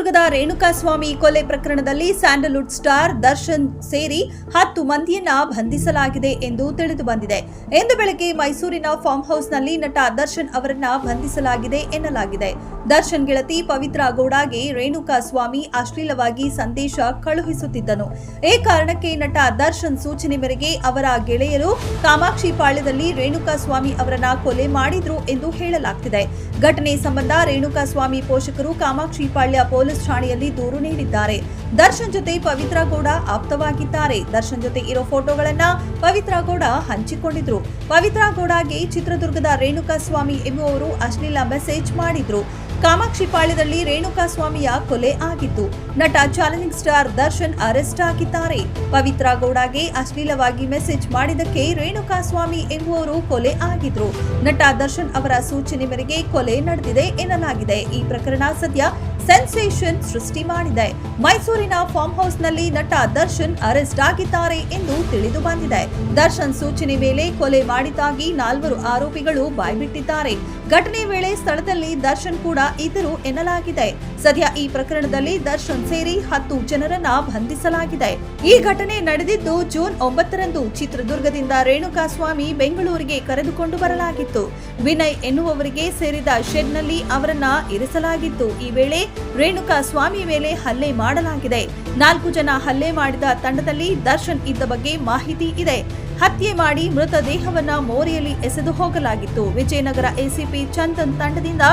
ಚಿತ್ರದುರ್ಗದ ರೇಣುಕಾಸ್ವಾಮಿ ಕೊಲೆ ಪ್ರಕರಣದಲ್ಲಿ ಸ್ಯಾಂಡಲ್ವುಡ್ ಸ್ಟಾರ್ ದರ್ಶನ್ ಸೇರಿ 10 ಮಂದಿಯನ್ನ ಬಂಧಿಸಲಾಗಿದೆ ಎಂದು ತಿಳಿದು ಬಂದಿದೆ. ಇಂದು ಬೆಳಗ್ಗೆ ಮೈಸೂರಿನ ಫಾರ್ಮ್ ಹೌಸ್ನಲ್ಲಿ ನಟ ದರ್ಶನ್ ಅವರನ್ನ ಬಂಧಿಸಲಾಗಿದೆ ಎನ್ನಲಾಗಿದೆ. ದರ್ಶನ್ ಗೆಳತಿ ಪವಿತ್ರ ಗೌಡಗೆ ರೇಣುಕಾಸ್ವಾಮಿ ಅಶ್ಲೀಲವಾಗಿ ಸಂದೇಶ ಕಳುಹಿಸುತ್ತಿದ್ದನು. ಈ ಕಾರಣಕ್ಕೆ ನಟ ದರ್ಶನ್ ಸೂಚನೆ ಮೇರೆಗೆ ಅವರ ಗೆಳೆಯರು ಕಾಮಾಕ್ಷಿ ಪಾಳ್ಯದಲ್ಲಿ ರೇಣುಕಾಸ್ವಾಮಿ ಅವರನ್ನ ಕೊಲೆ ಮಾಡಿದ್ರು ಎಂದು ಹೇಳಲಾಗ್ತಿದೆ. ಘಟನೆ ಸಂಬಂಧ ರೇಣುಕಾಸ್ವಾಮಿ ಪೋಷಕರು ಕಾಮಾಕ್ಷಿ ಪಾಳ್ಯ ಪೊಲೀಸ್ ಠಾಣೆಯಲ್ಲಿ ದೂರು ನೀಡಿದ್ದಾರೆ. ದರ್ಶನ್ ಜೊತೆ ಪವಿತ್ರ ಗೌಡ ಆಪ್ತವಾಗಿದ್ದಾರೆ. ದರ್ಶನ್ ಜೊತೆ ಇರೋ ಫೋಟೋಗಳನ್ನ ಪವಿತ್ರ ಗೌಡ ಹಂಚಿಕೊಂಡಿದ್ರು. ಪವಿತ್ರ ಗೌಡಗೆ ಚಿತ್ರದುರ್ಗದ ರೇಣುಕಾಸ್ವಾಮಿ ಎಂಬುವವರು ಅಶ್ಲೀಲ ಮೆಸೇಜ್ ಮಾಡಿದ್ರು. ಕಾಮಾಕ್ಷಿ ಪಾಳ್ಯದಲ್ಲಿ ರೇಣುಕಾಸ್ವಾಮಿಯ ಕೊಲೆ ಆಗಿತ್ತು. ನಟ ಚಾಲೆಂಜಿಂಗ್ ಸ್ಟಾರ್ ದರ್ಶನ್ ಅರೆಸ್ಟ್ ಆಗಿದ್ದಾರೆ. ಪವಿತ್ರ ಗೌಡಗೆ ಅಶ್ಲೀಲವಾಗಿ ಮೆಸೇಜ್ ಮಾಡಿದಕ್ಕೆ ರೇಣುಕಾಸ್ವಾಮಿ ಎಂಬುವವರು ಕೊಲೆ ಆಗಿದ್ರು. ನಟ ದರ್ಶನ್ ಅವರ ಸೂಚನೆ ಮೇರೆಗೆ ಕೊಲೆ ನಡೆದಿದೆ ಎನ್ನಲಾಗಿದೆ. ಈ ಪ್ರಕರಣ ಸದ್ಯ ಸೆನ್ಸೇಷನ್ ಸೃಷ್ಟಿ ಮಾಡಿದೆ. ಮೈಸೂರಿನ ಫಾರ್ಮ್ ಹೌಸ್ನಲ್ಲಿ ನಟ ದರ್ಶನ್ ಅರೆಸ್ಟ್ ಆಗಿದ್ದಾರೆ ಎಂದು ತಿಳಿದು ಬಂದಿದೆ. ದರ್ಶನ್ ಸೂಚನೆ ಮೇಲೆ ಕೊಲೆ ಮಾಡಿದ್ದಾಗಿ 4 ಆರೋಪಿಗಳು ಬಾಯ್ಬಿಟ್ಟಿದ್ದಾರೆ. ಘಟನೆ ವೇಳೆ ಸ್ಥಳದಲ್ಲಿ ದರ್ಶನ್ ಕೂಡ ಇದ್ದರು ಎನ್ನಲಾಗಿದೆ. ಸದ್ಯ ಈ ಪ್ರಕರಣದಲ್ಲಿ ದರ್ಶನ್ ಸೇರಿ 10 ಜನರನ್ನ ಬಂಧಿಸಲಾಗಿದೆ. ಈ ಘಟನೆ ನಡೆದಿದ್ದು ಜೂನ್ 9ರಂದು ಚಿತ್ರದುರ್ಗದಿಂದ ರೇಣುಕಾಸ್ವಾಮಿ ಬೆಂಗಳೂರಿಗೆ ಕರೆದುಕೊಂಡು ಬರಲಾಗಿತ್ತು. ವಿನಯ್ ಎನ್ನುವವರಿಗೆ ಸೇರಿದ ಶೆಡ್ನಲ್ಲಿ ಅವರನ್ನ ಇರಿಸಲಾಗಿತ್ತು. ಈ ವೇಳೆ ರೇಣುಕಾಸ್ವಾಮಿ ಮೇಲೆ ಹಲ್ಲೆ ಮಾಡಲಾಗಿದೆ. 4 ಜನ ಹಲ್ಲೆ ಮಾಡಿದ ತಂಡದಲ್ಲಿ ದರ್ಶನ್ ಇದ್ದ ಬಗ್ಗೆ ಮಾಹಿತಿ ಇದೆ. ಹತ್ಯೆ ಮಾಡಿ ಮೃತದೇಹವನ್ನ ಮೋರಿಯಲ್ಲಿ ಎಸೆದು ಹೋಗಲಾಗಿತ್ತು. ವಿಜಯನಗರ ಎಸಿಪಿ ಚಂದನ್ ತಂಡದಿಂದ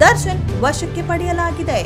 ದರ್ಶನ್ ವಶಕ್ಕೆ ಪಡೆಯಲಾಗಿದೆ.